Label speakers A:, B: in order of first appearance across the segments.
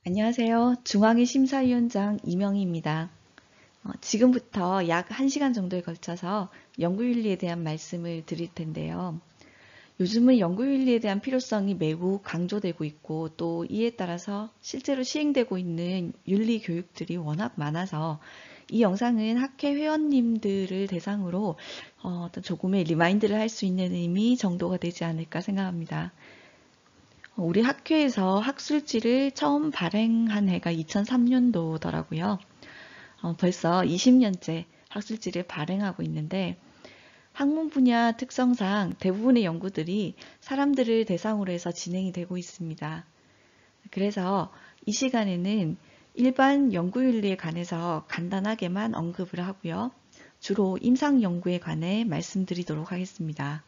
A: 안녕하세요. 중앙회 심사위원장 이명희입니다. 지금부터 약 1시간 정도에 걸쳐서 연구윤리에 대한 말씀을 드릴 텐데요. 요즘은 연구윤리에 대한 필요성이 매우 강조되고 있고 또 이에 따라서 실제로 시행되고 있는 윤리 교육들이 워낙 많아서 이 영상은 학회 회원님들을 대상으로 어떤 조금의 리마인드를 할 수 있는 의미 정도가 되지 않을까 생각합니다. 우리 학회에서 학술지를 처음 발행한 해가 2003년도더라고요. 벌써 20년째 학술지를 발행하고 있는데 학문 분야 특성상 대부분의 연구들이 사람들을 대상으로 해서 진행이 되고 있습니다. 그래서 이 시간에는 일반 연구윤리에 관해서 간단하게만 언급을 하고요. 주로 임상연구에 관해 말씀드리도록 하겠습니다.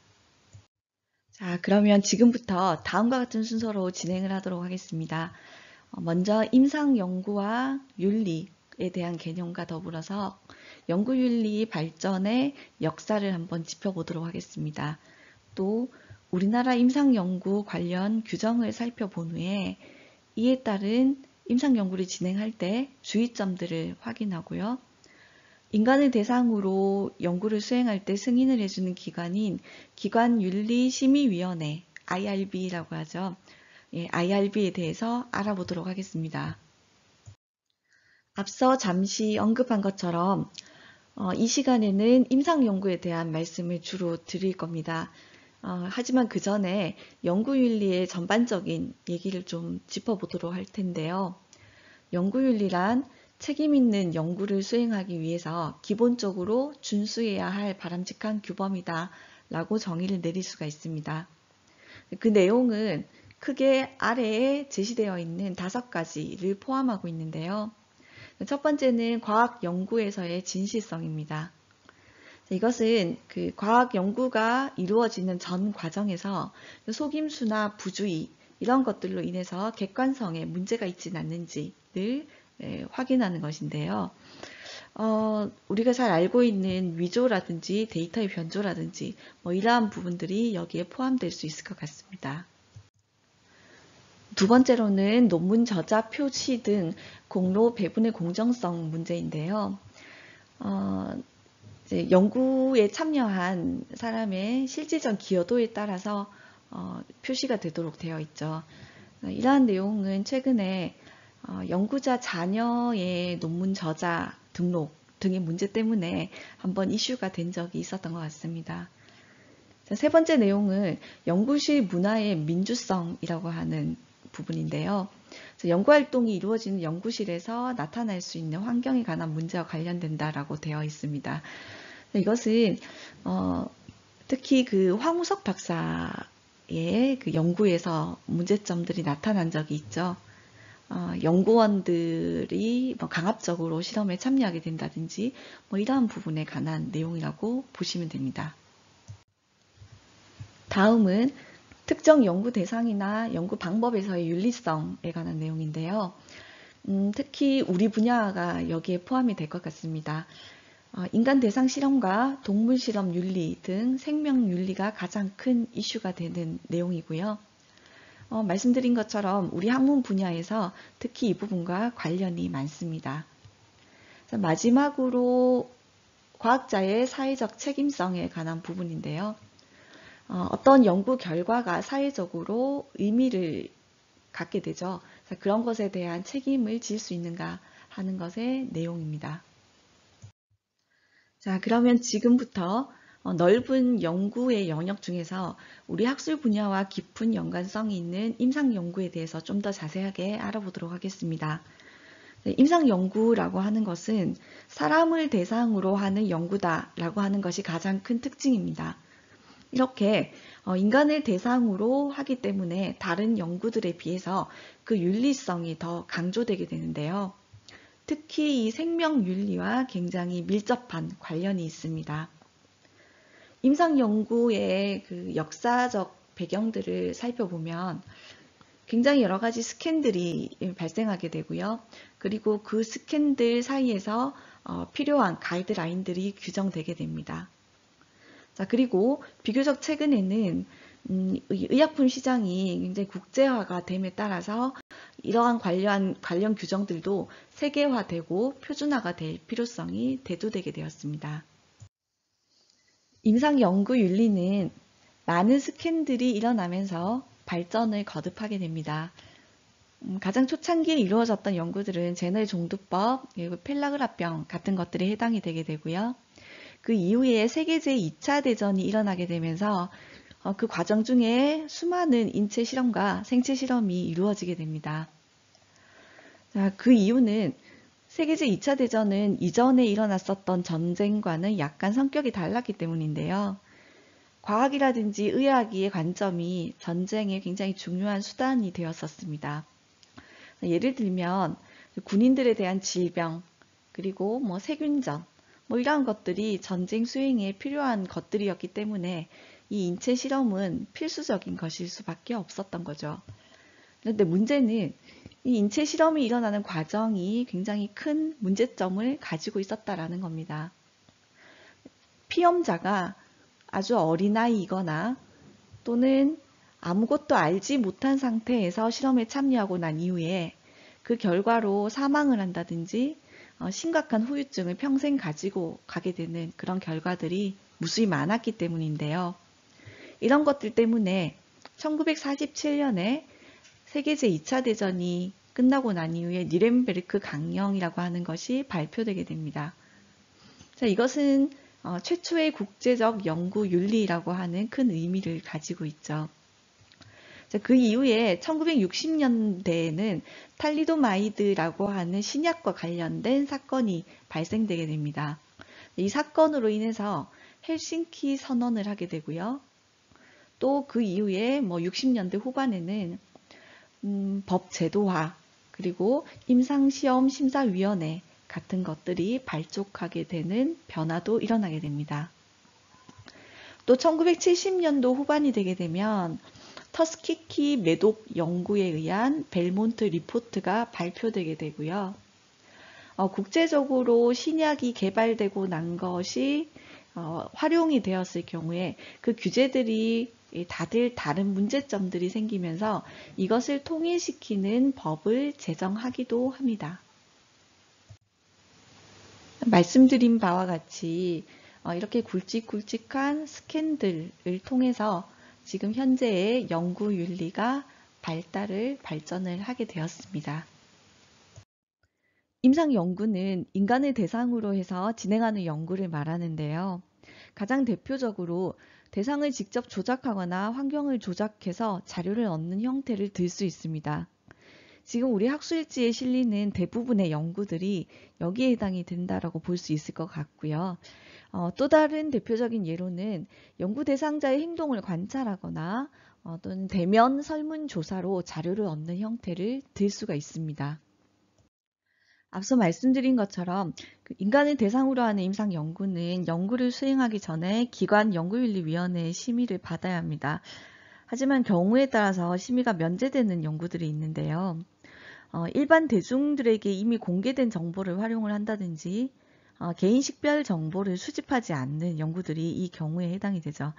A: 자, 그러면 지금부터 다음과 같은 순서로 진행을 하도록 하겠습니다. 먼저 임상연구와 윤리에 대한 개념과 더불어서 연구윤리 발전의 역사를 한번 짚어보도록 하겠습니다. 또 우리나라 임상연구 관련 규정을 살펴본 후에 이에 따른 임상연구를 진행할 때 주의점들을 확인하고요. 인간을 대상으로 연구를 수행할 때 승인을 해주는 기관인 기관윤리심의위원회 IRB라고 하죠. IRB에 대해서 알아보도록 하겠습니다. 앞서 잠시 언급한 것처럼 이 시간에는 임상연구에 대한 말씀을 주로 드릴 겁니다. 하지만 그 전에 연구윤리의 전반적인 얘기를 좀 짚어보도록 할 텐데요. 연구윤리란 책임 있는 연구를 수행하기 위해서 기본적으로 준수해야 할 바람직한 규범이다 라고 정의를 내릴 수가 있습니다. 그 내용은 크게 아래에 제시되어 있는 5가지를 포함하고 있는데요. 첫 번째는 과학 연구에서의 진실성입니다. 이것은 그 과학 연구가 이루어지는 전 과정에서 속임수나 부주의 이런 것들로 인해서 객관성에 문제가 있지는 않는지를 확인하는 것인데요. 우리가 잘 알고 있는 위조라든지 데이터의 변조라든지 이러한 부분들이 여기에 포함될 수 있을 것 같습니다. 두 번째로는 논문 저자 표시 등 공로 배분의 공정성 문제인데요. 이제 연구에 참여한 사람의 실질적 기여도에 따라서 표시가 되도록 되어 있죠. 이러한 내용은 최근에 연구자 자녀의 논문 저자 등록 등의 문제 때문에 한번 이슈가 된 적이 있었던 것 같습니다. 세 번째 내용은 연구실 문화의 민주성이라고 하는 부분인데요. 연구활동이 이루어지는 연구실에서 나타날 수 있는 환경에 관한 문제와 관련된다라고 되어 있습니다. 이것은 특히 그 황우석 박사의 그 연구에서 문제점들이 나타난 적이 있죠. 연구원들이 강압적으로 실험에 참여하게 된다든지 이러한 부분에 관한 내용이라고 보시면 됩니다. 다음은 특정 연구 대상이나 연구 방법에서의 윤리성에 관한 내용인데요. 특히 우리 분야가 여기에 포함이 될 것 같습니다. 인간 대상 실험과 동물 실험 윤리 등 생명 윤리가 가장 큰 이슈가 되는 내용이고요. 말씀드린 것처럼 우리 학문 분야에서 특히 이 부분과 관련이 많습니다. 마지막으로 과학자의 사회적 책임성에 관한 부분인데요. 어떤 연구 결과가 사회적으로 의미를 갖게 되죠. 그런 것에 대한 책임을 질 수 있는가 하는 것의 내용입니다. 자, 그러면 지금부터 넓은 연구의 영역 중에서 우리 학술 분야와 깊은 연관성이 있는 임상 연구에 대해서 좀 더 자세하게 알아보도록 하겠습니다. 임상 연구라고 하는 것은 사람을 대상으로 하는 연구다라고 하는 것이 가장 큰 특징입니다. 이렇게 인간을 대상으로 하기 때문에 다른 연구들에 비해서 그 윤리성이 더 강조되게 되는데요. 특히 이 생명윤리와 굉장히 밀접한 관련이 있습니다. 임상연구의 그 역사적 배경들을 살펴보면 굉장히 여러 가지 스캔들이 발생하게 되고요. 그리고 그 스캔들 사이에서 필요한 가이드라인들이 규정되게 됩니다. 자, 그리고 비교적 최근에는 의약품 시장이 굉장히 국제화가 됨에 따라서 이러한 관련 규정들도 세계화되고 표준화가 될 필요성이 대두되게 되었습니다. 임상연구윤리는 많은 스캔들이 일어나면서 발전을 거듭하게 됩니다. 가장 초창기에 이루어졌던 연구들은 제넬 종두법, 그리고 펠라그라병 같은 것들이 해당이 되게 되고요. 그 이후에 세계제 2차 대전이 일어나게 되면서 그 과정 중에 수많은 인체 실험과 생체 실험이 이루어지게 됩니다. 자, 그 이유는 세계제 2차 대전은 이전에 일어났었던 전쟁과는 약간 성격이 달랐기 때문인데요. 과학이라든지 의학의 관점이 전쟁에 굉장히 중요한 수단이 되었었습니다. 예를 들면 군인들에 대한 질병, 그리고 세균전, 이러한 것들이 전쟁 수행에 필요한 것들이었기 때문에 이 인체 실험은 필수적인 것일 수밖에 없었던 거죠. 그런데 문제는 이 인체 실험이 일어나는 과정이 굉장히 큰 문제점을 가지고 있었다라는 겁니다. 피험자가 아주 어린아이이거나 또는 아무것도 알지 못한 상태에서 실험에 참여하고 난 이후에 그 결과로 사망을 한다든지 심각한 후유증을 평생 가지고 가게 되는 그런 결과들이 무수히 많았기 때문인데요. 이런 것들 때문에 1947년에 세계제 2차 대전이 끝나고 난 이후에 니렌베르크 강령이라고 하는 것이 발표되게 됩니다. 자, 이것은 최초의 국제적 연구 윤리라고 하는 큰 의미를 가지고 있죠. 자, 그 이후에 1960년대에는 탈리도마이드라고 하는 신약과 관련된 사건이 발생되게 됩니다. 이 사건으로 인해서 헬싱키 선언을 하게 되고요. 또 그 이후에 60년대 후반에는 법 제도화, 그리고 임상시험 심사위원회 같은 것들이 발족하게 되는 변화도 일어나게 됩니다. 또 1970년도 후반이 되게 되면 터스키키 매독 연구에 의한 벨몬트 리포트가 발표되게 되고요. 국제적으로 신약이 개발되고 난 것이 활용이 되었을 경우에 그 규제들이 다들 다른 문제점들이 생기면서 이것을 통일시키는 법을 제정하기도 합니다. 말씀드린 바와 같이 이렇게 굵직굵직한 스캔들을 통해서 지금 현재의 연구 윤리가 발전을 하게 되었습니다. 임상 연구는 인간을 대상으로 해서 진행하는 연구를 말하는데요. 가장 대표적으로 대상을 직접 조작하거나 환경을 조작해서 자료를 얻는 형태를 들 수 있습니다. 지금 우리 학술지에 실리는 대부분의 연구들이 여기에 해당이 된다라고 볼 수 있을 것 같고요. 또 다른 대표적인 예로는 연구 대상자의 행동을 관찰하거나 또는 대면 설문조사로 자료를 얻는 형태를 들 수가 있습니다. 앞서 말씀드린 것처럼 인간을 대상으로 하는 임상 연구는 연구를 수행하기 전에 기관 연구윤리위원회의 심의를 받아야 합니다. 하지만 경우에 따라서 심의가 면제되는 연구들이 있는데요. 일반 대중들에게 이미 공개된 정보를 활용을 한다든지 개인 식별 정보를 수집하지 않는 연구들이 이 경우에 해당이 되죠.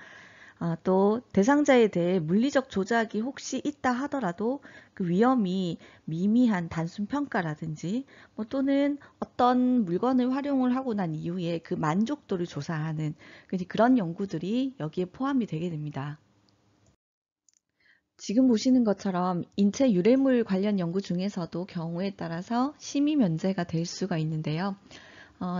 A: 또 대상자에 대해 물리적 조작이 혹시 있다 하더라도 그 위험이 미미한 단순 평가라든지 또는 어떤 물건을 활용을 하고 난 이후에 그 만족도를 조사하는 그런 연구들이 여기에 포함이 되게 됩니다. 지금 보시는 것처럼 인체 유래물 관련 연구 중에서도 경우에 따라서 심의 면제가 될 수가 있는데요.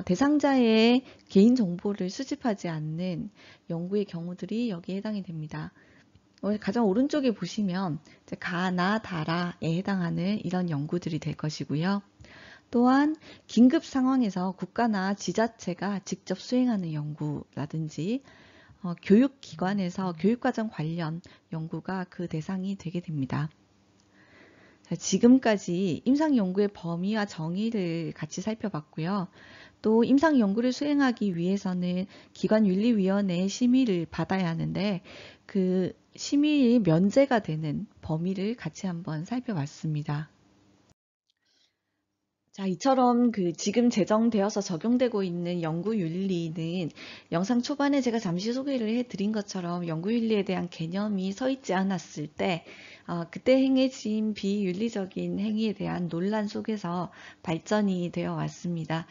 A: 대상자의 개인정보를 수집하지 않는 연구의 경우들이 여기에 해당이 됩니다. 가장 오른쪽에 보시면 가나 다라에 해당하는 이런 연구들이 될 것이고요. 또한 긴급 상황에서 국가나 지자체가 직접 수행하는 연구라든지 교육기관에서 교육과정 관련 연구가 그 대상이 되게 됩니다. 지금까지 임상연구의 범위와 정의를 같이 살펴봤고요. 또 임상연구를 수행하기 위해서는 기관윤리위원회의 심의를 받아야 하는데 그 심의의 면제가 되는 범위를 같이 한번 살펴봤습니다. 자, 이처럼 지금 제정되어서 적용되고 있는 연구윤리는 영상 초반에 제가 잠시 소개를 해드린 것처럼 연구윤리에 대한 개념이 서 있지 않았을 때 그때 행해진 비윤리적인 행위에 대한 논란 속에서 발전이 되어 왔습니다.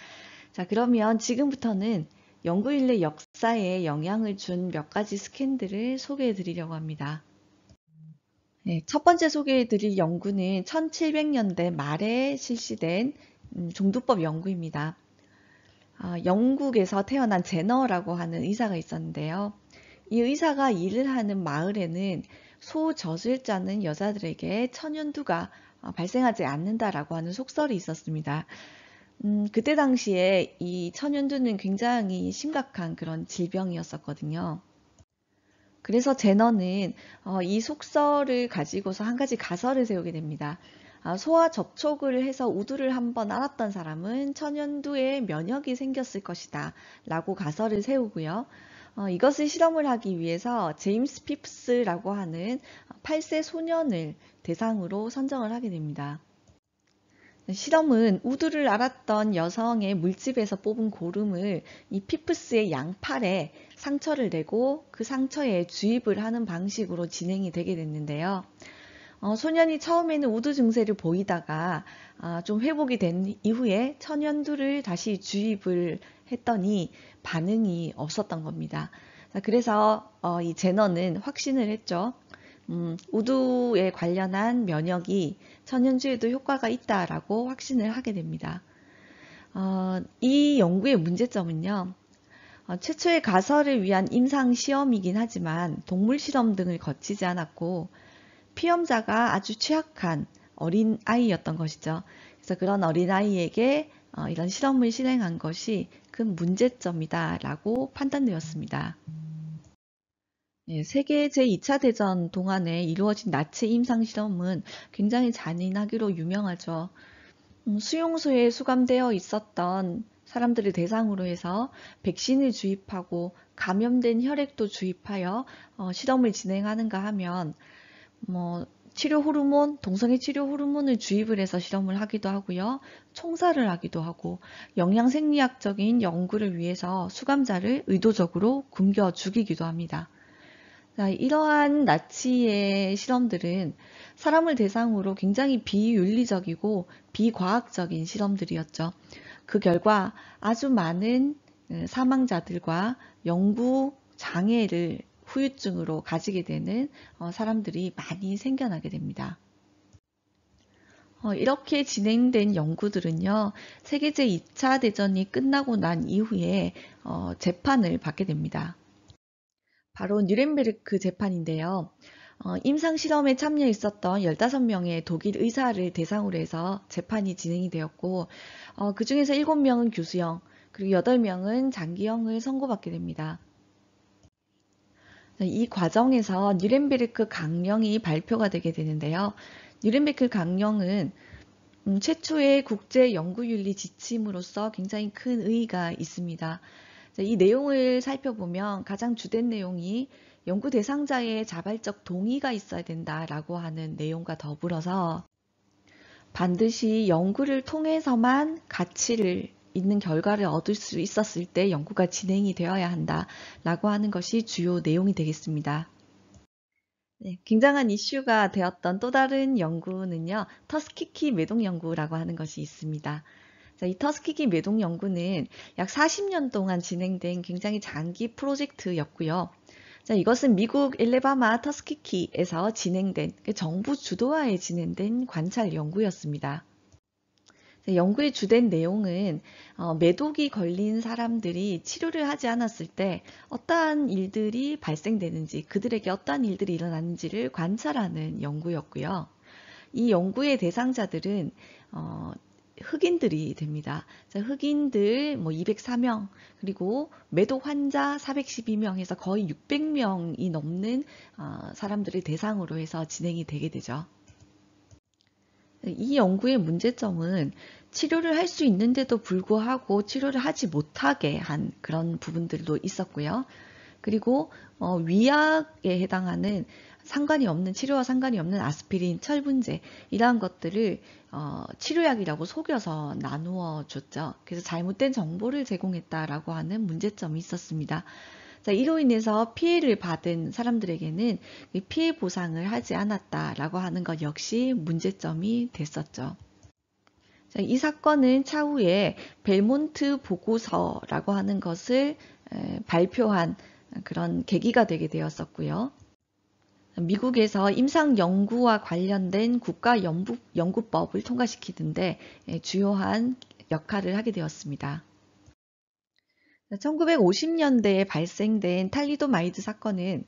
A: 자, 그러면 지금부터는 연구윤리 역사에 영향을 준 몇 가지 스캔들을 소개해 드리려고 합니다. 네, 첫 번째 소개해 드릴 연구는 1700년대 말에 실시된 종두법 연구입니다. 영국에서 태어난 제너라고 하는 의사가 있었는데요. 이 의사가 일을 하는 마을에는 소젖을 짜는 여자들에게 천연두가 발생하지 않는다라고 하는 속설이 있었습니다. 그때 당시에 이 천연두는 굉장히 심각한 그런 질병이었었거든요. 그래서 제너는 이 속설을 가지고서 한 가지 가설을 세우게 됩니다. 소와 접촉을 해서 우두를 한번 앓았던 사람은 천연두에 면역이 생겼을 것이다 라고 가설을 세우고요. 이것을 실험을 하기 위해서 제임스 피프스라고 하는 8세 소년을 대상으로 선정을 하게 됩니다. 실험은 우두를 앓았던 여성의 물집에서 뽑은 고름을 이 피프스의 양팔에 상처를 내고 그 상처에 주입을 하는 방식으로 진행이 되게 됐는데요. 소년이 처음에는 우두 증세를 보이다가 좀 회복이 된 이후에 천연두를 다시 주입을 했더니 반응이 없었던 겁니다. 그래서 이 제너는 확신을 했죠. 우두에 관련한 면역이 천연두에도 효과가 있다라고 확신을 하게 됩니다. 이 연구의 문제점은요. 최초의 가설을 위한 임상 시험이긴 하지만 동물 실험 등을 거치지 않았고 피험자가 아주 취약한 어린 아이였던 것이죠. 그래서 그런 어린 아이에게 이런 실험을 실행한 것이 큰 문제점이다라고 판단되었습니다. 세계 제2차 대전 동안에 이루어진 나치 임상 실험은 굉장히 잔인하기로 유명하죠. 수용소에 수감되어 있었던 사람들을 대상으로 해서 백신을 주입하고 감염된 혈액도 주입하여 실험을 진행하는가 하면 치료 호르몬, 동성애 치료 호르몬을 주입을 해서 실험을 하기도 하고요. 총살을 하기도 하고 영양생리학적인 연구를 위해서 수감자를 의도적으로 굶겨 죽이기도 합니다. 자, 이러한 나치의 실험들은 사람을 대상으로 굉장히 비윤리적이고 비과학적인 실험들이었죠. 그 결과 아주 많은 사망자들과 연구 장애를 후유증으로 가지게 되는 사람들이 많이 생겨나게 됩니다. 이렇게 진행된 연구들은요, 세계 제2차 대전이 끝나고 난 이후에 재판을 받게 됩니다. 바로 뉴렌베르크 재판인데요. 임상실험에 참여했었던 15명의 독일 의사를 대상으로 해서 재판이 진행이 되었고 그 중에서 7명은 교수형 그리고 8명은 장기형을 선고받게 됩니다. 이 과정에서 뉴렌베르크 강령이 발표가 되게 되는데요. 뉴렌베르크 강령은 최초의 국제 연구윤리 지침으로서 굉장히 큰 의의가 있습니다. 이 내용을 살펴보면 가장 주된 내용이 연구 대상자의 자발적 동의가 있어야 된다라고 하는 내용과 더불어서 반드시 연구를 통해서만 가치를 있는 결과를 얻을 수 있었을 때 연구가 진행이 되어야 한다라고 하는 것이 주요 내용이 되겠습니다. 네, 굉장한 이슈가 되었던 또 다른 연구는요, 터스키키 매독 연구라고 하는 것이 있습니다. 이 터스키키 매독 연구는 약 40년 동안 진행된 굉장히 장기 프로젝트였고요. 자, 이것은 미국 엘레바마 터스키키에서 진행된 정부 주도하에 진행된 관찰 연구였습니다. 연구의 주된 내용은 매독이 걸린 사람들이 치료를 하지 않았을 때 어떠한 일들이 발생되는지, 그들에게 어떠한 일들이 일어나는지를 관찰하는 연구였고요. 이 연구의 대상자들은 흑인들이 됩니다. 흑인들 204명, 그리고 매독 환자 412명 해서 거의 600명이 넘는 사람들을 대상으로 해서 진행이 되게 되죠. 이 연구의 문제점은 치료를 할 수 있는데도 불구하고 치료를 하지 못하게 한 그런 부분들도 있었고요. 그리고 위약에 해당하는 상관이 없는 치료와 상관이 없는 아스피린, 철분제 이러한 것들을 치료약이라고 속여서 나누어 줬죠. 그래서 잘못된 정보를 제공했다라고 하는 문제점이 있었습니다. 자, 이로 인해서 피해를 받은 사람들에게는 피해 보상을 하지 않았다라고 하는 것 역시 문제점이 됐었죠. 자, 이 사건은 차후에 벨몬트 보고서라고 하는 것을 발표한 그런 계기가 되게 되었었고요. 미국에서 임상 연구와 관련된 국가연구법을 통과시키는데 주요한 역할을 하게 되었습니다. 1950년대에 발생된 탈리도마이드 사건은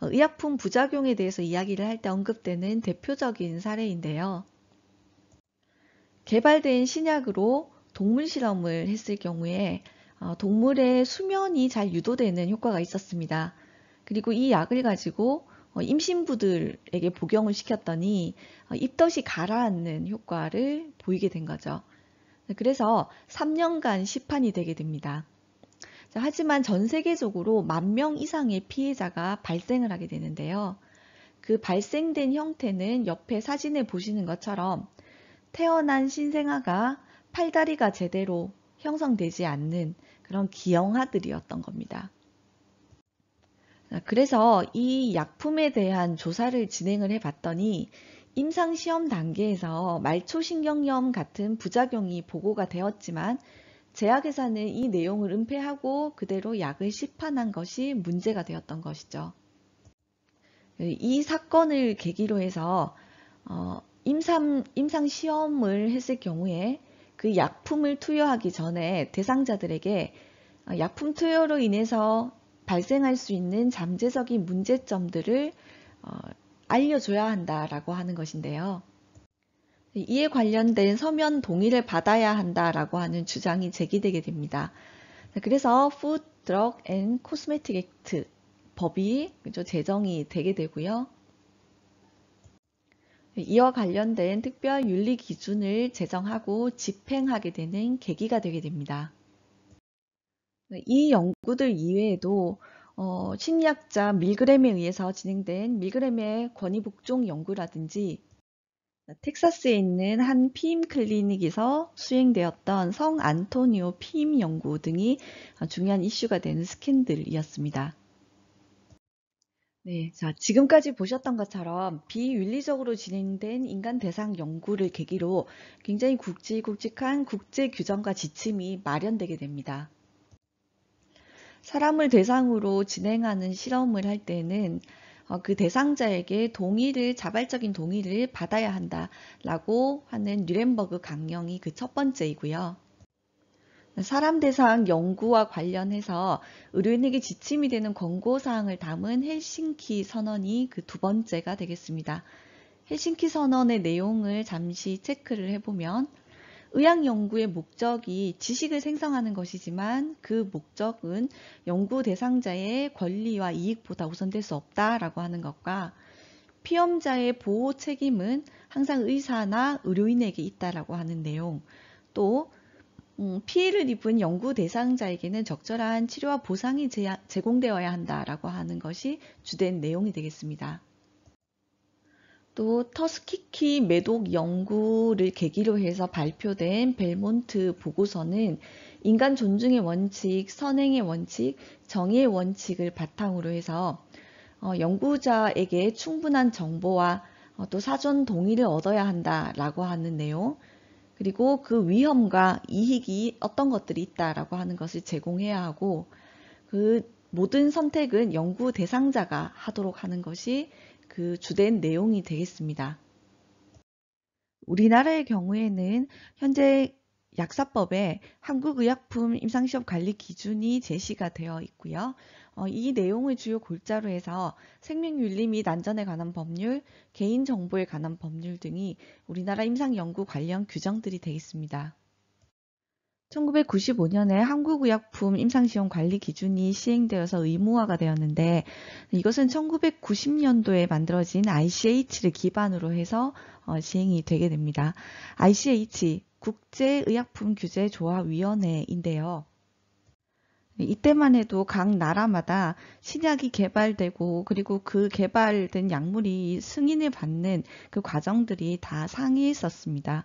A: 의약품 부작용에 대해서 이야기를 할 때 언급되는 대표적인 사례인데요. 개발된 신약으로 동물 실험을 했을 경우에 동물의 수면이 잘 유도되는 효과가 있었습니다. 그리고 이 약을 가지고 임신부들에게 복용을 시켰더니 입덧이 가라앉는 효과를 보이게 된 거죠. 그래서 3년간 시판이 되게 됩니다. 하지만 전 세계적으로 10,000명 이상의 피해자가 발생을 하게 되는데요. 그 발생된 형태는 옆에 사진에 보시는 것처럼 태어난 신생아가 팔다리가 제대로 형성되지 않는 그런 기형아들이었던 겁니다. 그래서 이 약품에 대한 조사를 진행을 해봤더니 임상시험 단계에서 말초신경염 같은 부작용이 보고가 되었지만 제약회사는 이 내용을 은폐하고 그대로 약을 시판한 것이 문제가 되었던 것이죠. 이 사건을 계기로 해서 임상시험을 했을 경우에 그 약품을 투여하기 전에 대상자들에게 약품 투여로 인해서 발생할 수 있는 잠재적인 문제점들을 알려줘야 한다라고 하는 것인데요. 이에 관련된 서면 동의를 받아야 한다라고 하는 주장이 제기되게 됩니다. 그래서 Food, Drug and Cosmetic Act 법이 제정이 되게 되고요. 이와 관련된 특별 윤리 기준을 제정하고 집행하게 되는 계기가 되게 됩니다. 이 연구들 이외에도 심리학자 밀그램에 의해서 진행된 밀그램의 권위복종 연구라든지 텍사스에 있는 한 피임 클리닉에서 수행되었던 성 안토니오 피임 연구 등이 중요한 이슈가 되는 스캔들이었습니다. 네, 자, 지금까지 보셨던 것처럼 비윤리적으로 진행된 인간 대상 연구를 계기로 굉장히 굵직굵직한 국제 규정과 지침이 마련되게 됩니다. 사람을 대상으로 진행하는 실험을 할 때는 그 대상자에게 자발적인 동의를 받아야 한다라고 하는 뉴렌버그 강령이 그 첫 번째이고요. 사람 대상 연구와 관련해서 의료인에게 지침이 되는 권고사항을 담은 헬싱키 선언이 그 두 번째가 되겠습니다. 헬싱키 선언의 내용을 잠시 체크를 해보면 의학 연구의 목적이 지식을 생성하는 것이지만 그 목적은 연구 대상자의 권리와 이익보다 우선될 수 없다라고 하는 것과 피험자의 보호 책임은 항상 의사나 의료인에게 있다라고 하는 내용, 또 피해를 입은 연구 대상자에게는 적절한 치료와 보상이 제공되어야 한다라고 하는 것이 주된 내용이 되겠습니다. 또 터스키키 매독 연구를 계기로 해서 발표된 벨몬트 보고서는 인간 존중의 원칙, 선행의 원칙, 정의의 원칙을 바탕으로 해서 연구자에게 충분한 정보와 또 사전 동의를 얻어야 한다라고 하는 내용, 그리고 그 위험과 이익이 어떤 것들이 있다라고 하는 것을 제공해야 하고 그 모든 선택은 연구 대상자가 하도록 하는 것이 그 주된 내용이 되겠습니다. 우리나라의 경우에는 현재 약사법에 한국의약품 임상시험 관리 기준이 제시가 되어 있고요. 이 내용을 주요 골자로 해서 생명윤리 및 안전에 관한 법률, 개인정보에 관한 법률 등이 우리나라 임상연구 관련 규정들이 되겠습니다. 1995년에 한국의약품 임상시험 관리 기준이 시행되어서 의무화가 되었는데 이것은 1990년도에 만들어진 ICH를 기반으로 해서 시행이 되게 됩니다. ICH, 국제의약품규제조합위원회인데요. 이때만 해도 각 나라마다 신약이 개발되고 그리고 그 개발된 약물이 승인을 받는 그 과정들이 다 상이했었습니다.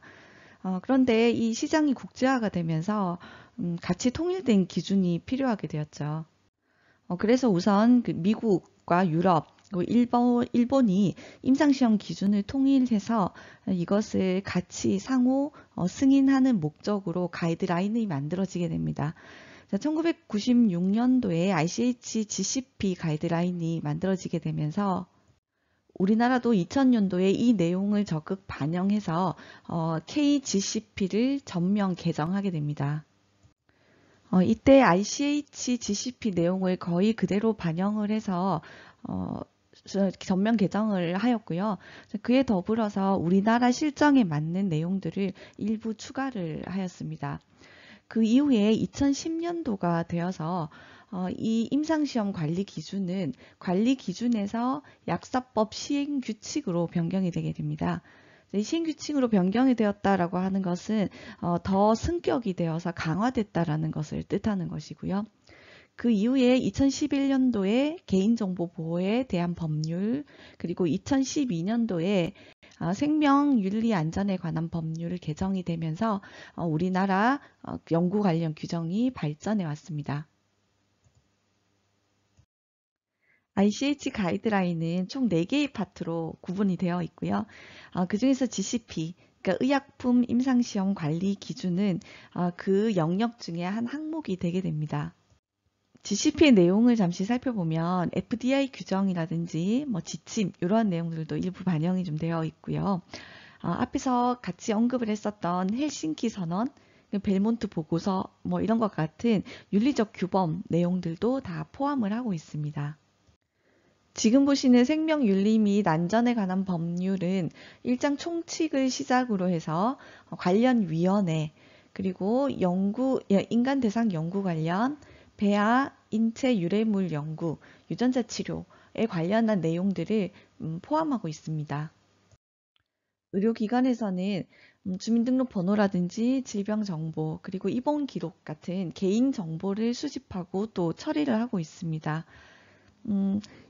A: 그런데 이 시장이 국제화가 되면서 같이 통일된 기준이 필요하게 되었죠. 그래서 우선 그 미국과 유럽, 그리고 일본이 임상시험 기준을 통일해서 이것을 같이 상호 승인하는 목적으로 가이드라인이 만들어지게 됩니다. 1996년도에 ICH GCP 가이드라인이 만들어지게 되면서 우리나라도 2000년도에 이 내용을 적극 반영해서 KGCP를 전면 개정하게 됩니다. 이때 ICH GCP 내용을 거의 그대로 반영을 해서 전면 개정을 하였고요. 그에 더불어서 우리나라 실정에 맞는 내용들을 일부 추가를 하였습니다. 그 이후에 2010년도가 되어서 이 임상시험 관리 기준은 관리 기준에서 약사법 시행 규칙으로 변경이 되게 됩니다. 이 시행 규칙으로 변경이 되었다라고 하는 것은 더 승격이 되어서 강화됐다라는 것을 뜻하는 것이고요. 그 이후에 2011년도에 개인정보 보호에 대한 법률, 그리고 2012년도에 생명윤리 안전에 관한 법률 개정이 되면서 우리나라 연구 관련 규정이 발전해 왔습니다. ICH 가이드라인은 총 4개의 파트로 구분이 되어 있고요. 그 중에서 GCP, 그러니까 의약품 임상시험 관리 기준은 그 영역 중에 한 항목이 되게 됩니다. GCP의 내용을 잠시 살펴보면 FDI 규정이라든지 뭐 지침 이러한 내용들도 일부 반영이 좀 되어 있고요. 앞에서 같이 언급을 했었던 헬싱키 선언, 벨몬트 보고서 뭐 이런 것 같은 윤리적 규범 내용들도 다 포함을 하고 있습니다. 지금 보시는 생명윤리 및 안전에 관한 법률은 일장 총칙을 시작으로 해서 관련 위원회, 그리고 인간 대상 연구 관련 배아, 인체 유래물 연구, 유전자 치료에 관련한 내용들을 포함하고 있습니다. 의료기관에서는 주민등록번호라든지 질병정보, 그리고 입원 기록 같은 개인정보를 수집하고 또 처리를 하고 있습니다.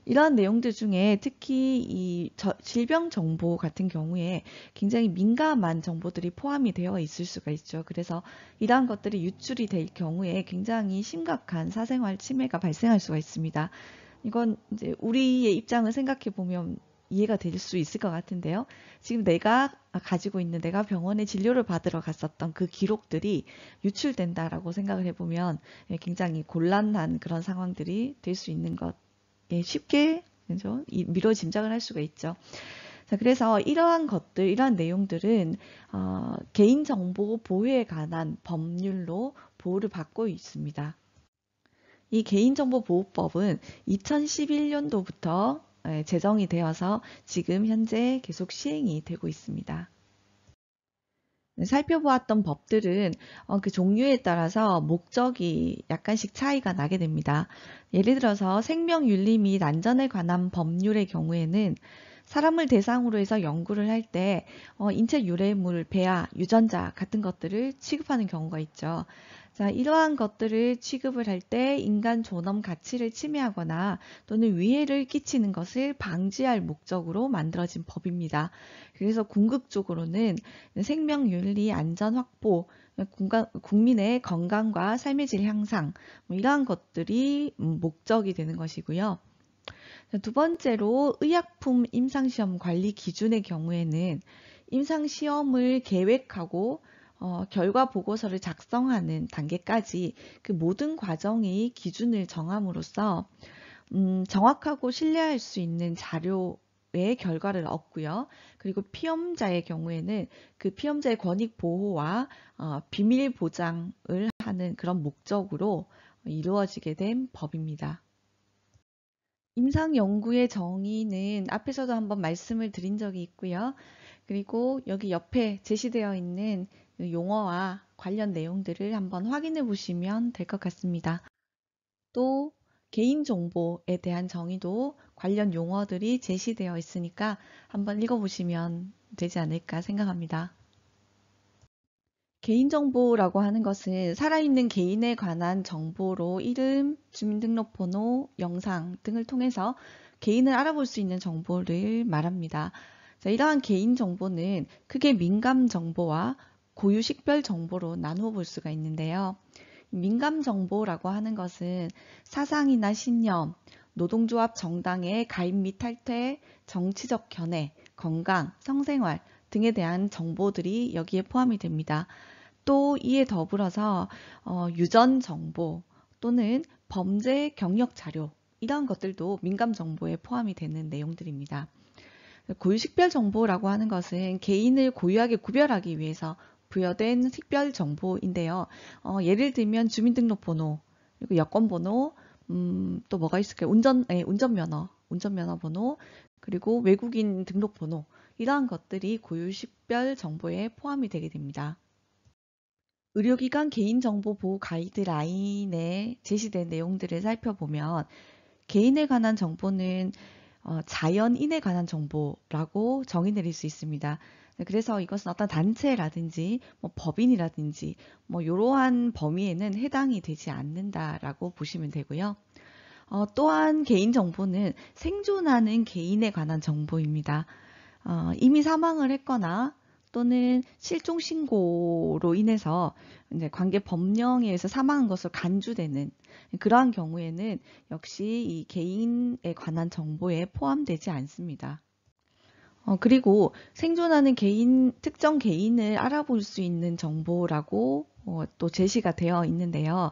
A: 이러한 내용들 중에 특히 이 질병 정보 같은 경우에 굉장히 민감한 정보들이 포함이 되어 있을 수가 있죠. 그래서 이러한 것들이 유출이 될 경우에 굉장히 심각한 사생활 침해가 발생할 수가 있습니다. 이건 이제 우리의 입장을 생각해 보면 이해가 될 수 있을 것 같은데요. 지금 내가 가지고 있는 내가 병원에 진료를 받으러 갔었던 그 기록들이 유출된다라고 생각을 해보면 굉장히 곤란한 그런 상황들이 될 수 있는 것 쉽게 그죠? 미뤄 짐작을 할 수가 있죠. 자, 그래서 이러한 것들, 이러한 내용들은 개인정보 보호에 관한 법률로 보호를 받고 있습니다. 이 개인정보보호법은 2011년도부터 제정이 되어서 지금 현재 계속 시행이 되고 있습니다. 살펴보았던 법들은 그 종류에 따라서 목적이 약간씩 차이가 나게 됩니다. 예를 들어서 생명윤리 및 안전에 관한 법률의 경우에는 사람을 대상으로 해서 연구를 할 때 인체 유래물, 배아, 유전자 같은 것들을 취급하는 경우가 있죠. 자, 이러한 것들을 취급을 할 때 인간 존엄 가치를 침해하거나 또는 위해를 끼치는 것을 방지할 목적으로 만들어진 법입니다. 그래서 궁극적으로는 생명윤리 안전 확보, 국민의 건강과 삶의 질 향상, 뭐 이러한 것들이 목적이 되는 것이고요. 두 번째로 의약품 임상시험 관리 기준의 경우에는 임상시험을 계획하고 결과 보고서를 작성하는 단계까지 그 모든 과정의 기준을 정함으로써 정확하고 신뢰할 수 있는 자료의 결과를 얻고요. 그리고 피험자의 경우에는 그 피험자의 권익 보호와 비밀 보장을 하는 그런 목적으로 이루어지게 된 법입니다. 임상 연구의 정의는 앞에서도 한번 말씀을 드린 적이 있고요. 그리고 여기 옆에 제시되어 있는 용어와 관련 내용들을 한번 확인해 보시면 될 것 같습니다. 또 개인정보에 대한 정의도 관련 용어들이 제시되어 있으니까 한번 읽어보시면 되지 않을까 생각합니다. 개인정보라고 하는 것은 살아있는 개인에 관한 정보로 이름, 주민등록번호, 영상 등을 통해서 개인을 알아볼 수 있는 정보를 말합니다. 자, 이러한 개인정보는 크게 민감정보와 고유식별정보로 나누어 볼 수가 있는데요. 민감정보라고 하는 것은 사상이나 신념, 노동조합 정당의 가입 및 탈퇴, 정치적 견해, 건강, 성생활 등에 대한 정보들이 여기에 포함이 됩니다. 또 이에 더불어서 유전 정보 또는 범죄 경력 자료 이러한 것들도 민감 정보에 포함이 되는 내용들입니다. 고유식별 정보라고 하는 것은 개인을 고유하게 구별하기 위해서 부여된 식별 정보인데요. 예를 들면 주민등록번호, 그리고 여권번호, 또 뭐가 있을까요? 운전면허 번호, 그리고 외국인 등록번호 이러한 것들이 고유식별 정보에 포함이 되게 됩니다. 의료기관 개인정보 보호 가이드라인에 제시된 내용들을 살펴보면 개인에 관한 정보는 자연인에 관한 정보라고 정의 내릴 수 있습니다. 그래서 이것은 어떤 단체라든지 법인이라든지 이러한 범위에는 해당이 되지 않는다라고 보시면 되고요. 또한 개인정보는 생존하는 개인에 관한 정보입니다. 이미 사망을 했거나 또는 실종신고로 인해서 이제 관계 법령에 의해서 사망한 것으로 간주되는 그러한 경우에는 역시 이 개인에 관한 정보에 포함되지 않습니다. 그리고 생존하는 개인, 특정 개인을 알아볼 수 있는 정보라고 또 제시가 되어 있는데요.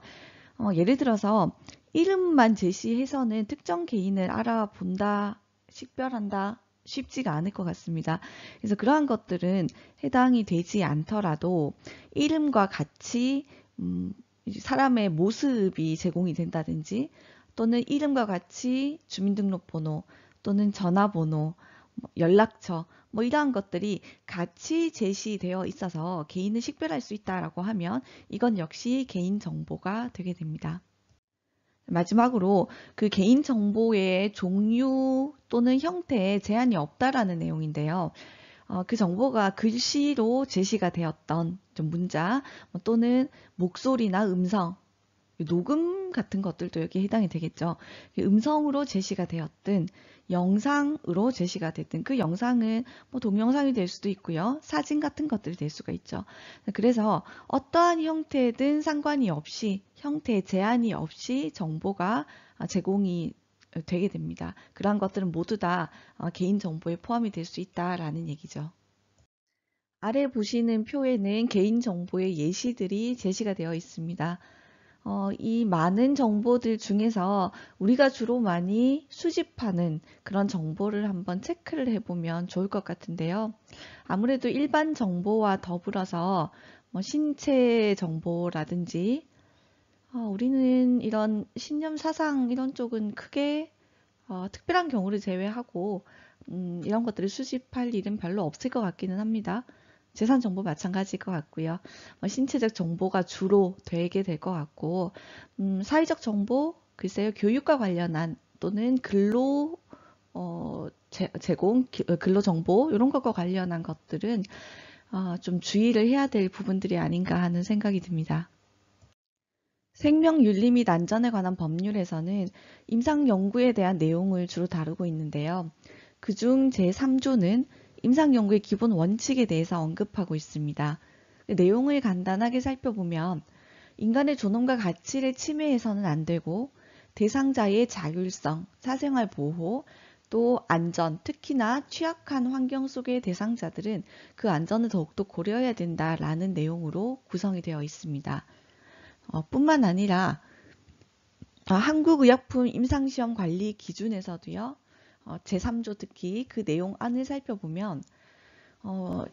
A: 예를 들어서 이름만 제시해서는 특정 개인을 알아본다, 식별한다, 쉽지가 않을 것 같습니다. 그래서 그러한 것들은 해당이 되지 않더라도 이름과 같이 사람의 모습이 제공이 된다든지 또는 이름과 같이 주민등록번호 또는 전화번호, 연락처 이러한 것들이 같이 제시되어 있어서 개인을 식별할 수 있다라고 하면 이건 역시 개인정보가 되게 됩니다. 마지막으로 그 개인정보의 종류 또는 형태에 제한이 없다라는 내용인데요. 그 정보가 글씨로 제시가 되었던 문자 또는 목소리나 음성, 녹음 같은 것들도 여기에 해당이 되겠죠. 음성으로 제시가 되었든 영상으로 제시가 됐든 그 영상은 동영상이 될 수도 있고요. 사진 같은 것들이 될 수가 있죠. 그래서 어떠한 형태든 상관이 없이 형태에 제한이 없이 정보가 제공이 되게 됩니다. 그러한 것들은 모두 다 개인정보에 포함이 될 수 있다라는 얘기죠. 아래 보시는 표에는 개인정보의 예시들이 제시가 되어 있습니다. 이 많은 정보들 중에서 우리가 주로 많이 수집하는 그런 정보를 한번 체크를 해보면 좋을 것 같은데요. 아무래도 일반 정보와 더불어서 신체 정보라든지 우리는 이런 신념 사상 이런 쪽은 크게 특별한 경우를 제외하고 이런 것들을 수집할 일은 별로 없을 것 같기는 합니다. 재산 정보 마찬가지일 것 같고요. 신체적 정보가 주로 되게 될 것 같고 사회적 정보, 글쎄요. 교육과 관련한 또는 근로 제공, 근로 정보 이런 것과 관련한 것들은 좀 주의를 해야 될 부분들이 아닌가 하는 생각이 듭니다. 생명윤리 및 안전에 관한 법률에서는 임상연구에 대한 내용을 주로 다루고 있는데요. 그중 제3조는 임상연구의 기본 원칙에 대해서 언급하고 있습니다. 그 내용을 간단하게 살펴보면 인간의 존엄과 가치를 침해해서는 안 되고 대상자의 자율성, 사생활 보호, 또 안전, 특히나 취약한 환경 속의 대상자들은 그 안전을 더욱더 고려해야 된다라는 내용으로 구성이 되어 있습니다. 뿐만 아니라 한국의약품 임상시험 관리 기준에서도요. 제3조 특히 그 내용 안을 살펴보면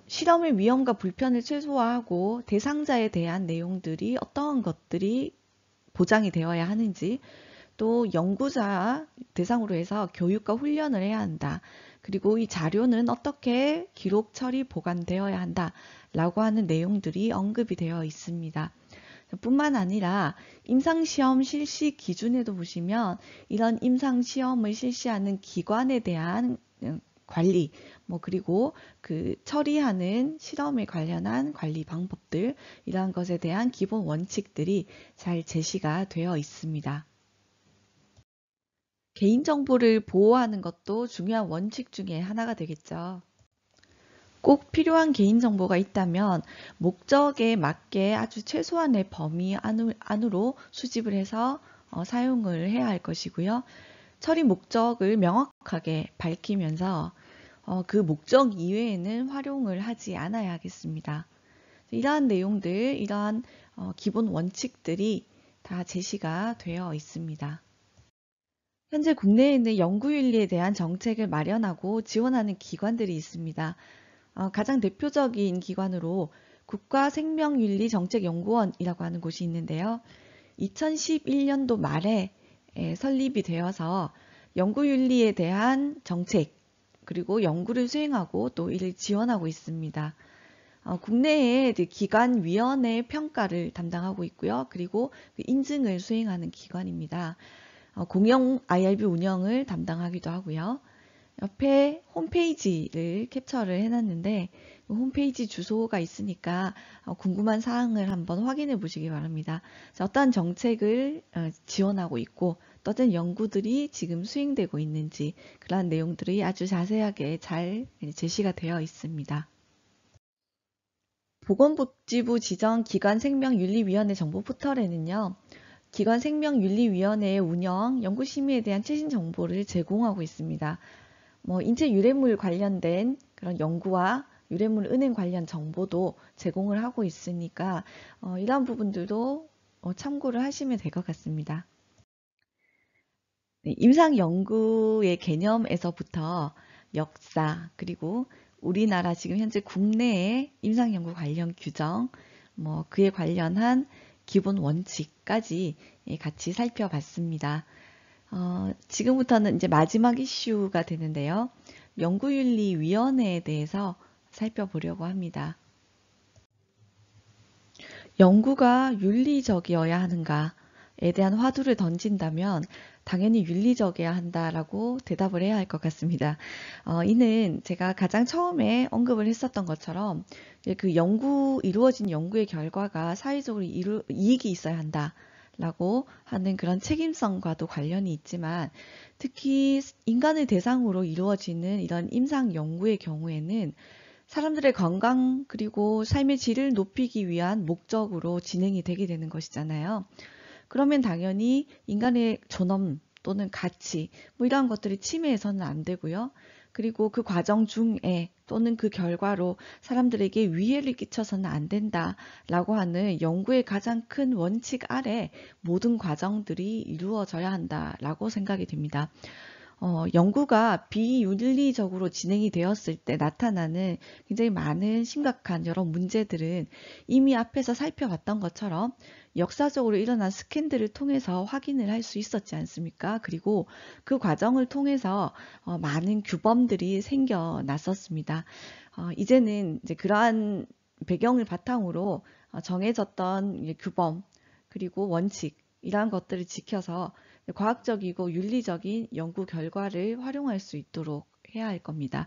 A: 실험의 위험과 불편을 최소화하고 대상자에 대한 내용들이 어떠한 것들이 보장이 되어야 하는지 또 연구자 대상으로 해서 교육과 훈련을 해야 한다. 그리고 이 자료는 어떻게 기록 처리 보관되어야 한다 라고 하는 내용들이 언급이 되어 있습니다. 뿐만 아니라 임상시험 실시 기준에도 보시면 이런 임상시험을 실시하는 기관에 대한 관리, 그리고 그 처리하는 실험에 관련한 관리 방법들, 이러한 것에 대한 기본 원칙들이 잘 제시가 되어 있습니다. 개인정보를 보호하는 것도 중요한 원칙 중에 하나가 되겠죠. 꼭 필요한 개인정보가 있다면 목적에 맞게 아주 최소한의 범위 안으로 수집을 해서 사용을 해야 할 것이고요. 처리 목적을 명확하게 밝히면서 그 목적 이외에는 활용을 하지 않아야 하겠습니다. 이러한 내용들, 이러한 기본 원칙들이 다 제시가 되어 있습니다. 현재 국내에는 연구윤리에 대한 정책을 마련하고 지원하는 기관들이 있습니다. 가장 대표적인 기관으로 국가생명윤리정책연구원이라고 하는 곳이 있는데요. 2011년도 말에 설립이 되어서 연구윤리에 대한 정책, 그리고 연구를 수행하고 또 이를 지원하고 있습니다. 국내의 기관위원회 평가를 담당하고 있고요. 그리고 인증을 수행하는 기관입니다. 공영 IRB 운영을 담당하기도 하고요. 옆에 홈페이지를 캡처를 해놨는데 홈페이지 주소가 있으니까 궁금한 사항을 한번 확인해 보시기 바랍니다. 어떠한 정책을 지원하고 있고 어떤 연구들이 지금 수행되고 있는지 그러한 내용들이 아주 자세하게 잘 제시가 되어 있습니다. 보건복지부 지정 기관생명윤리위원회 정보 포털에는요. 기관생명윤리위원회의 운영, 연구심의에 대한 최신 정보를 제공하고 있습니다. 인체 유래물 관련된 그런 연구와 유래물 은행 관련 정보도 제공을 하고 있으니까 이러한 부분들도 참고를 하시면 될 것 같습니다. 네, 임상 연구의 개념에서부터 역사, 그리고 우리나라 지금 현재 국내의 임상 연구 관련 규정, 그에 관련한 기본 원칙까지 같이 살펴봤습니다. 지금부터는 이제 마지막 이슈가 되는데요. 연구윤리위원회에 대해서 살펴보려고 합니다. 연구가 윤리적이어야 하는가에 대한 화두를 던진다면 당연히 윤리적이어야 한다라고 대답을 해야 할 것 같습니다. 이는 제가 가장 처음에 언급을 했었던 것처럼 그 이루어진 연구의 결과가 사회적으로 이익이 있어야 한다. 라고 하는 그런 책임성과도 관련이 있지만 특히 인간을 대상으로 이루어지는 이런 임상 연구의 경우에는 사람들의 건강 그리고 삶의 질을 높이기 위한 목적으로 진행이 되게 되는 것이잖아요. 그러면 당연히 인간의 존엄 또는 가치 이러한 것들이 침해해서는 안 되고요. 그리고 그 과정 중에 또는 그 결과로 사람들에게 위해를 끼쳐서는 안 된다라고 하는 연구의 가장 큰 원칙 아래 모든 과정들이 이루어져야 한다라고 생각이 됩니다. 연구가 비윤리적으로 진행이 되었을 때 나타나는 굉장히 많은 심각한 여러 문제들은 이미 앞에서 살펴봤던 것처럼 역사적으로 일어난 스캔들을 통해서 확인을 할 수 있었지 않습니까? 그리고 그 과정을 통해서 많은 규범들이 생겨났었습니다. 이제는 이제 그러한 배경을 바탕으로 정해졌던 규범 그리고 원칙 이러한 것들을 지켜서 과학적이고 윤리적인 연구 결과를 활용할 수 있도록 해야 할 겁니다.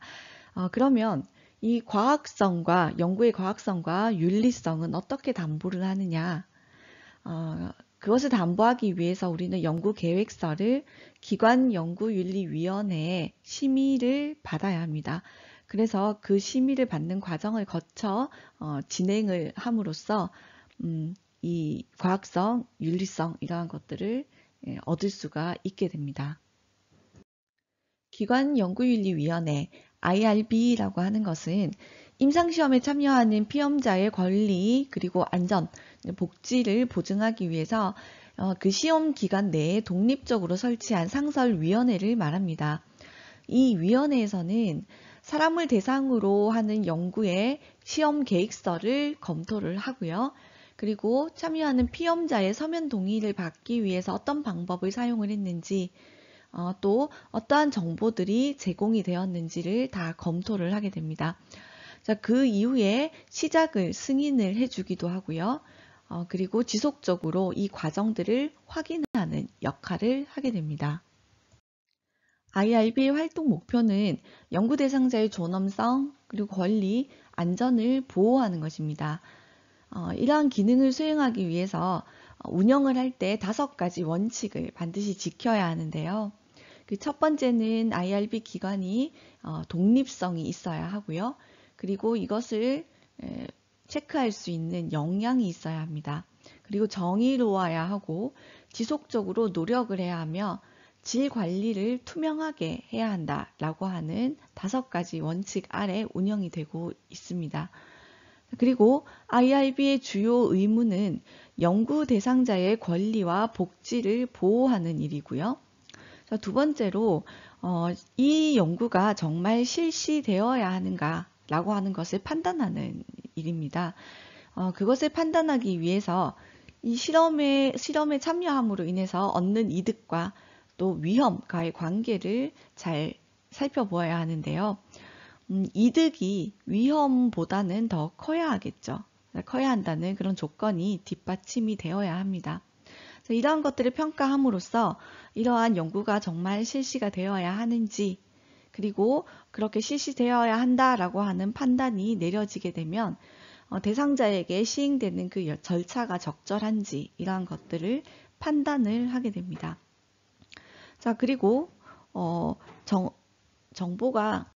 A: 그러면 이 과학성과 연구의 과학성과 윤리성은 어떻게 담보를 하느냐? 그것을 담보하기 위해서 우리는 연구 계획서를 기관연구윤리위원회에 심의를 받아야 합니다. 그래서 그 심의를 받는 과정을 거쳐 진행을 함으로써 이 과학성, 윤리성 이러한 것들을 얻을 수가 있게 됩니다. 기관연구윤리위원회 IRB라고 하는 것은 임상시험에 참여하는 피험자의 권리 그리고 안전, 복지를 보증하기 위해서 그 시험 기간 내에 독립적으로 설치한 상설위원회를 말합니다. 이 위원회에서는 사람을 대상으로 하는 연구의 시험 계획서를 검토를 하고요. 그리고 참여하는 피험자의 서면 동의를 받기 위해서 어떤 방법을 사용을 했는지 또 어떠한 정보들이 제공이 되었는지를 다 검토를 하게 됩니다. 자, 그 이후에 승인을 해주기도 하고요. 그리고 지속적으로 이 과정들을 확인하는 역할을 하게 됩니다. IRB의 활동 목표는 연구 대상자의 존엄성, 그리고 권리, 안전을 보호하는 것입니다. 이러한 기능을 수행하기 위해서 운영을 할 때 5가지 원칙을 반드시 지켜야 하는데요. 그 첫 번째는 IRB 기관이 독립성이 있어야 하고요. 그리고 이것을 체크할 수 있는 역량이 있어야 합니다. 그리고 정의로워야 하고 지속적으로 노력을 해야 하며 질 관리를 투명하게 해야 한다라고 하는 5가지 원칙 아래 운영이 되고 있습니다. 그리고 IRB의 주요 의무는 연구 대상자의 권리와 복지를 보호하는 일이고요. 두 번째로 이 연구가 정말 실시되어야 하는가라고 하는 것을 판단하는 일입니다. 그것을 판단하기 위해서 이 실험에 참여함으로 인해서 얻는 이득과 또 위험과의 관계를 잘 살펴보아야 하는데요. 이득이 위험보다는 더 커야 하겠죠. 커야 한다는 그런 조건이 뒷받침이 되어야 합니다. 이러한 것들을 평가함으로써 이러한 연구가 정말 실시가 되어야 하는지, 그리고 그렇게 실시되어야 한다라고 하는 판단이 내려지게 되면 대상자에게 시행되는 그 절차가 적절한지 이러한 것들을 판단을 하게 됩니다. 자, 그리고 정보가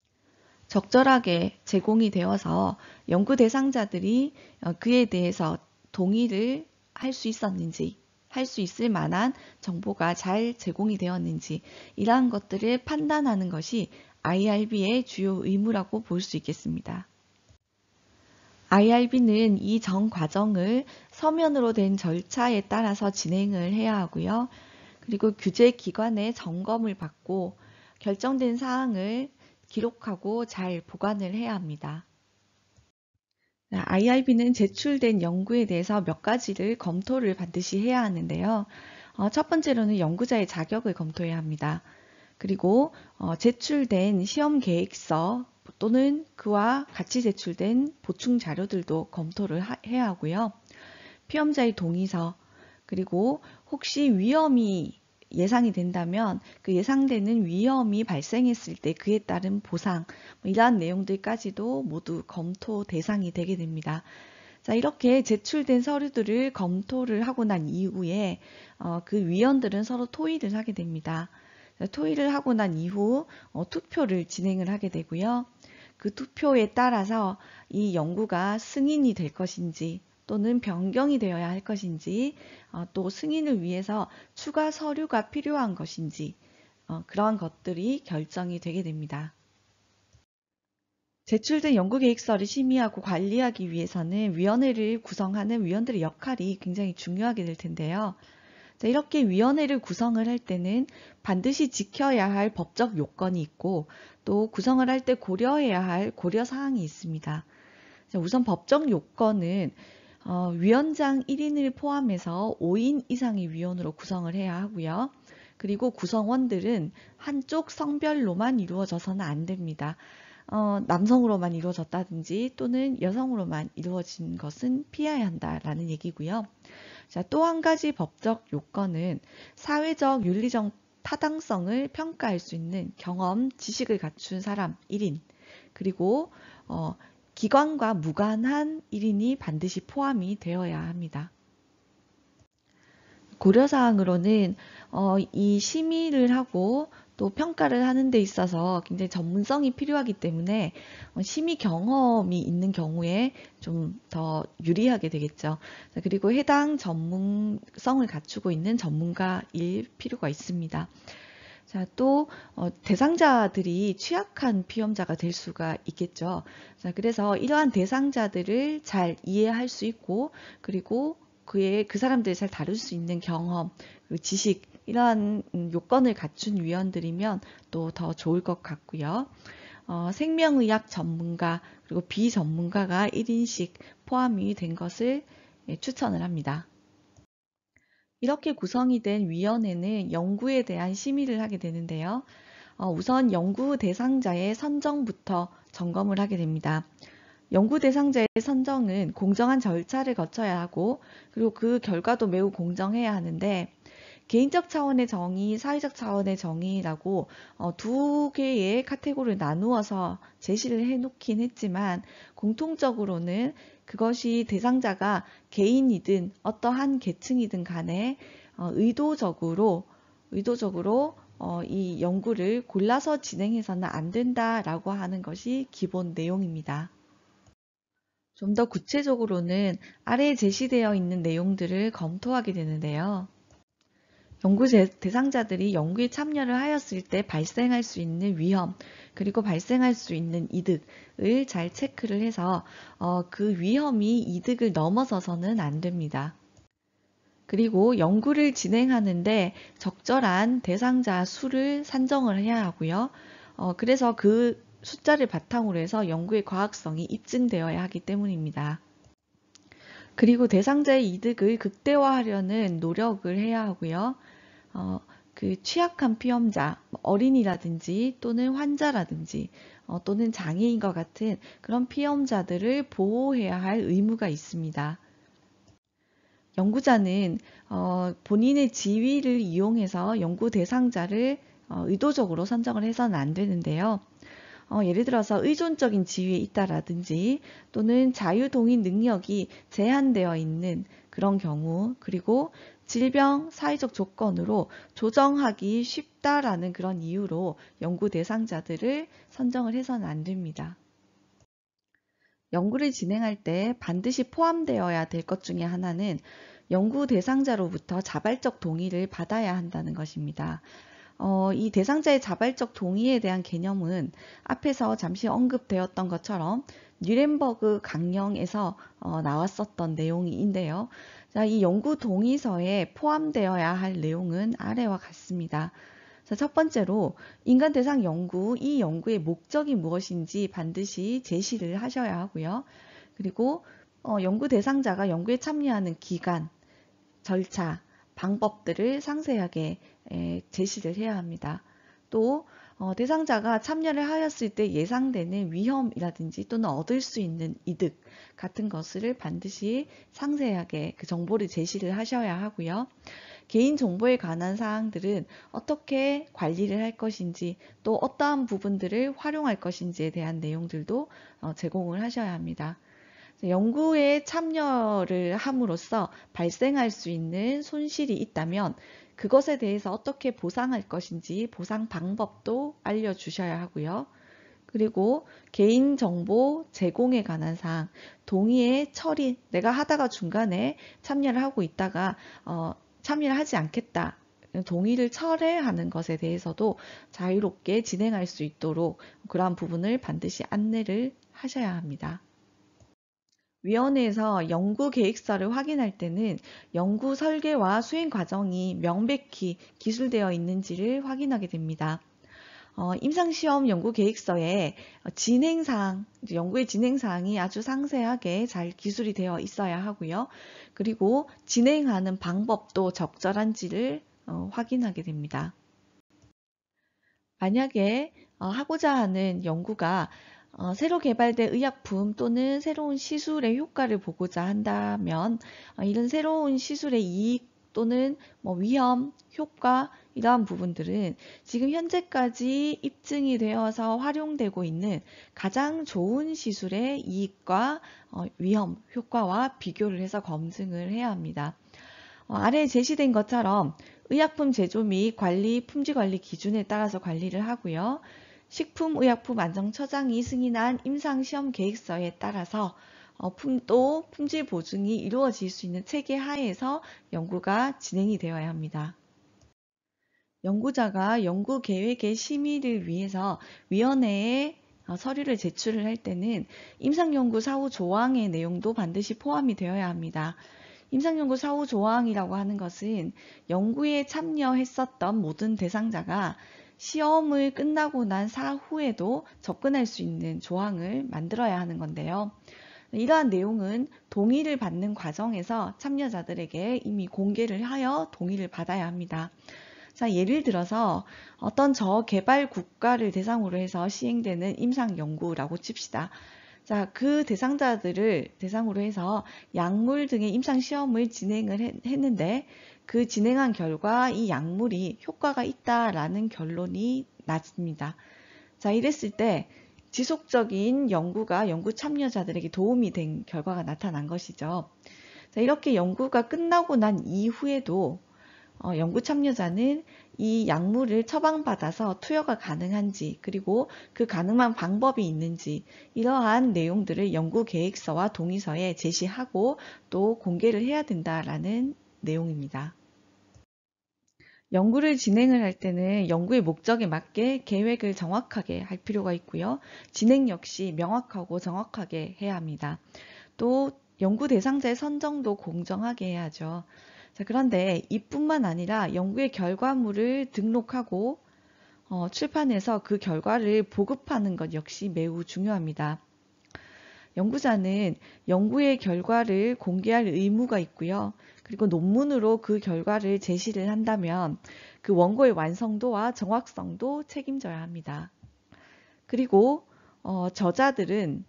A: 적절하게 제공이 되어서 연구 대상자들이 그에 대해서 동의를 할 수 있었는지, 할 수 있을 만한 정보가 잘 제공이 되었는지 이러한 것들을 판단하는 것이 IRB의 주요 의무라고 볼 수 있겠습니다. IRB는 이 전 과정을 서면으로 된 절차에 따라서 진행을 해야 하고요. 그리고 규제기관의 점검을 받고 결정된 사항을 기록하고 잘 보관을 해야 합니다. IRB는 제출된 연구에 대해서 몇 가지를 검토를 반드시 해야 하는데요. 첫 번째로는 연구자의 자격을 검토해야 합니다. 그리고 제출된 시험 계획서 또는 그와 같이 제출된 보충 자료들도 검토를 해야 하고요. 피험자의 동의서, 그리고 혹시 위험이 예상이 된다면 그 예상되는 위험이 발생했을 때 그에 따른 보상, 이러한 내용들까지도 모두 검토 대상이 되게 됩니다. 자, 이렇게 제출된 서류들을 검토를 하고 난 이후에 그 위원들은 서로 토의를 하게 됩니다. 토의를 하고 난 이후 투표를 진행을 하게 되고요. 그 투표에 따라서 이 연구가 승인이 될 것인지 또는 변경이 되어야 할 것인지 또 승인을 위해서 추가 서류가 필요한 것인지 그러한 것들이 결정이 되게 됩니다. 제출된 연구계획서를 심의하고 관리하기 위해서는 위원회를 구성하는 위원들의 역할이 굉장히 중요하게 될 텐데요. 이렇게 위원회를 구성을 할 때는 반드시 지켜야 할 법적 요건이 있고 또 구성을 할 때 고려해야 할 고려사항이 있습니다. 우선 법적 요건은 위원장 1인을 포함해서 5인 이상의 위원으로 구성을 해야 하고요. 그리고 구성원들은 한쪽 성별로만 이루어져서는 안 됩니다. 남성으로만 이루어졌다든지 또는 여성으로만 이루어진 것은 피해야 한다라는 얘기고요. 자, 또 한 가지 법적 요건은 사회적 윤리적 타당성을 평가할 수 있는 경험, 지식을 갖춘 사람 1인, 그리고 기관과 무관한 1인이 반드시 포함이 되어야 합니다. 고려사항으로는 이 심의를 하고 또 평가를 하는 데 있어서 굉장히 전문성이 필요하기 때문에 심의 경험이 있는 경우에 좀 더 유리하게 되겠죠. 그리고 해당 전문성을 갖추고 있는 전문가일 필요가 있습니다. 자, 또 대상자들이 취약한 피험자가 될 수가 있겠죠. 자, 그래서 이러한 대상자들을 잘 이해할 수 있고 그리고 그 사람들을 잘 다룰 수 있는 경험, 그리고 지식, 이러한 요건을 갖춘 위원들이면 또 더 좋을 것 같고요. 생명의학 전문가 그리고 비전문가가 1인씩 포함이 된 것을 추천을 합니다. 이렇게 구성이 된 위원회는 연구에 대한 심의를 하게 되는데요. 우선 연구 대상자의 선정부터 점검을 하게 됩니다. 연구 대상자의 선정은 공정한 절차를 거쳐야 하고 그리고 그 결과도 매우 공정해야 하는데 개인적 차원의 정의, 사회적 차원의 정의라고 두 개의 카테고리를 나누어서 제시를 해놓긴 했지만 공통적으로는 그것이 대상자가 개인이든 어떠한 계층이든 간에 의도적으로 이 연구를 골라서 진행해서는 안 된다라고 하는 것이 기본 내용입니다. 좀 더 구체적으로는 아래에 제시되어 있는 내용들을 검토하게 되는데요. 연구 대상자들이 연구에 참여를 하였을 때 발생할 수 있는 위험, 그리고 발생할 수 있는 이득을 잘 체크를 해서 그 위험이 이득을 넘어서서는 안 됩니다. 그리고 연구를 진행하는데 적절한 대상자 수를 산정을 해야 하고요. 그래서 그 숫자를 바탕으로 해서 연구의 과학성이 입증되어야 하기 때문입니다. 그리고 대상자의 이득을 극대화하려는 노력을 해야 하고요. 그 취약한 피험자, 어린이라든지 또는 환자라든지 또는 장애인과 같은 그런 피험자들을 보호해야 할 의무가 있습니다. 연구자는 본인의 지위를 이용해서 연구 대상자를 의도적으로 선정을 해서는 안 되는데요. 예를 들어서 의존적인 지위에 있다라든지 또는 자유동의 능력이 제한되어 있는 그런 경우, 그리고 질병, 사회적 조건으로 조정하기 쉽다라는 그런 이유로 연구 대상자들을 선정을 해서는 안 됩니다. 연구를 진행할 때 반드시 포함되어야 될 것 중에 하나는 연구 대상자로부터 자발적 동의를 받아야 한다는 것입니다. 이 대상자의 자발적 동의에 대한 개념은 앞에서 잠시 언급되었던 것처럼 뉘렌버그 강령에서 나왔었던 내용인데요. 자, 이 연구 동의서에 포함되어야 할 내용은 아래와 같습니다. 자, 첫 번째로 인간 대상 연구, 이 연구의 목적이 무엇인지 반드시 제시를 하셔야 하고요. 그리고 연구 대상자가 연구에 참여하는 기간, 절차, 방법들을 상세하게 제시를 해야 합니다. 또 대상자가 참여를 하였을 때 예상되는 위험이라든지 또는 얻을 수 있는 이득 같은 것을 반드시 상세하게 그 정보를 제시를 하셔야 하고요. 개인정보에 관한 사항들은 어떻게 관리를 할 것인지 또 어떠한 부분들을 활용할 것인지에 대한 내용들도 제공을 하셔야 합니다. 연구에 참여를 함으로써 발생할 수 있는 손실이 있다면 그것에 대해서 어떻게 보상할 것인지 보상 방법도 알려주셔야 하고요. 그리고 개인정보 제공에 관한 사항, 동의의 처리, 내가 하다가 중간에 참여를 하고 있다가 참여를 하지 않겠다. 동의를 철회하는 것에 대해서도 자유롭게 진행할 수 있도록 그러한 부분을 반드시 안내를 하셔야 합니다. 위원회에서 연구 계획서를 확인할 때는 연구 설계와 수행 과정이 명백히 기술되어 있는지를 확인하게 됩니다. 임상시험 연구 계획서에 진행사항, 연구의 진행사항이 아주 상세하게 잘 기술이 되어 있어야 하고요. 그리고 진행하는 방법도 적절한지를 확인하게 됩니다. 만약에 하고자 하는 연구가 새로 개발된 의약품 또는 새로운 시술의 효과를 보고자 한다면 이런 새로운 시술의 이익 또는 위험, 효과 이러한 부분들은 지금 현재까지 입증이 되어서 활용되고 있는 가장 좋은 시술의 이익과 위험, 효과와 비교를 해서 검증을 해야 합니다. 아래에 제시된 것처럼 의약품 제조 및 관리, 품질관리 기준에 따라서 관리를 하고요. 식품의약품안전처장이 승인한 임상시험 계획서에 따라서 또 품질 보증이 이루어질 수 있는 체계 하에서 연구가 진행이 되어야 합니다. 연구자가 연구 계획의 심의를 위해서 위원회에 서류를 제출을 할 때는 임상연구 사후 조항의 내용도 반드시 포함이 되어야 합니다. 임상연구 사후 조항이라고 하는 것은 연구에 참여했었던 모든 대상자가 시험을 끝나고 난 사후에도 접근할 수 있는 조항을 만들어야 하는 건데요. 이러한 내용은 동의를 받는 과정에서 참여자들에게 이미 공개를 하여 동의를 받아야 합니다. 자, 예를 들어서 어떤 저개발 국가를 대상으로 해서 시행되는 임상연구라고 칩시다. 자, 그 대상자들을 대상으로 해서 약물 등의 임상시험을 진행을 했는데 그 진행한 결과 이 약물이 효과가 있다라는 결론이 났습니다. 자, 이랬을 때 지속적인 연구가 연구 참여자들에게 도움이 된 결과가 나타난 것이죠. 자, 이렇게 연구가 끝나고 난 이후에도 연구 참여자는 이 약물을 처방받아서 투여가 가능한지, 그리고 그 가능한 방법이 있는지, 이러한 내용들을 연구 계획서와 동의서에 제시하고 또 공개를 해야 된다라는 내용입니다. 연구를 진행을 할 때는 연구의 목적에 맞게 계획을 정확하게 할 필요가 있고요. 진행 역시 명확하고 정확하게 해야 합니다. 또 연구 대상자의 선정도 공정하게 해야죠. 자, 그런데 이뿐만 아니라 연구의 결과물을 등록하고 출판해서 그 결과를 보급하는 것 역시 매우 중요합니다. 연구자는 연구의 결과를 공개할 의무가 있고요. 그리고 논문으로 그 결과를 제시를 한다면 그 원고의 완성도와 정확성도 책임져야 합니다. 그리고 저자들은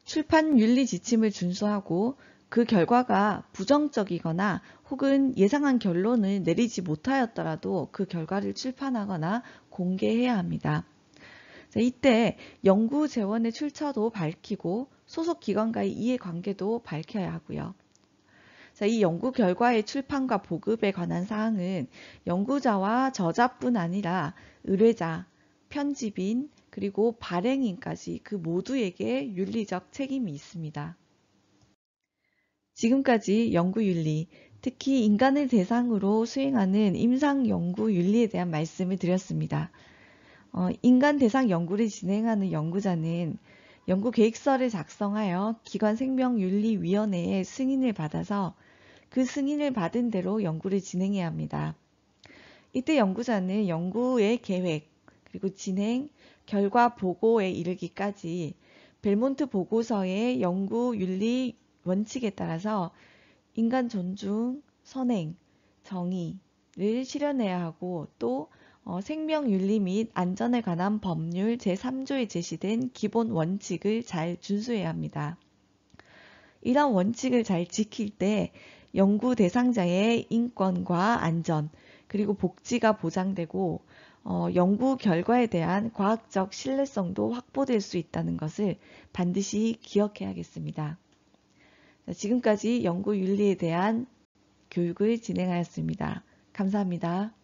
A: 출판 윤리 지침을 준수하고 그 결과가 부정적이거나 혹은 예상한 결론을 내리지 못하였더라도 그 결과를 출판하거나 공개해야 합니다. 자, 이때 연구 재원의 출처도 밝히고 소속 기관과의 이해관계도 밝혀야 하고요. 자, 이 연구 결과의 출판과 보급에 관한 사항은 연구자와 저자뿐 아니라 의뢰자, 편집인, 그리고 발행인까지 그 모두에게 윤리적 책임이 있습니다. 지금까지 연구윤리, 특히 인간을 대상으로 수행하는 임상연구윤리에 대한 말씀을 드렸습니다. 인간 대상 연구를 진행하는 연구자는 연구 계획서를 작성하여 기관 생명윤리위원회의 승인을 받아서 그 승인을 받은 대로 연구를 진행해야 합니다. 이때 연구자는 연구의 계획, 그리고 진행, 결과 보고에 이르기까지 벨몬트 보고서의 연구윤리 원칙에 따라서 인간 존중, 선행, 정의를 실현해야 하고 또 생명윤리 및 안전에 관한 법률 제3조에 제시된 기본 원칙을 잘 준수해야 합니다. 이런 원칙을 잘 지킬 때 연구 대상자의 인권과 안전, 그리고 복지가 보장되고 연구 결과에 대한 과학적 신뢰성도 확보될 수 있다는 것을 반드시 기억해야겠습니다. 지금까지 연구윤리에 대한 교육을 진행하였습니다. 감사합니다.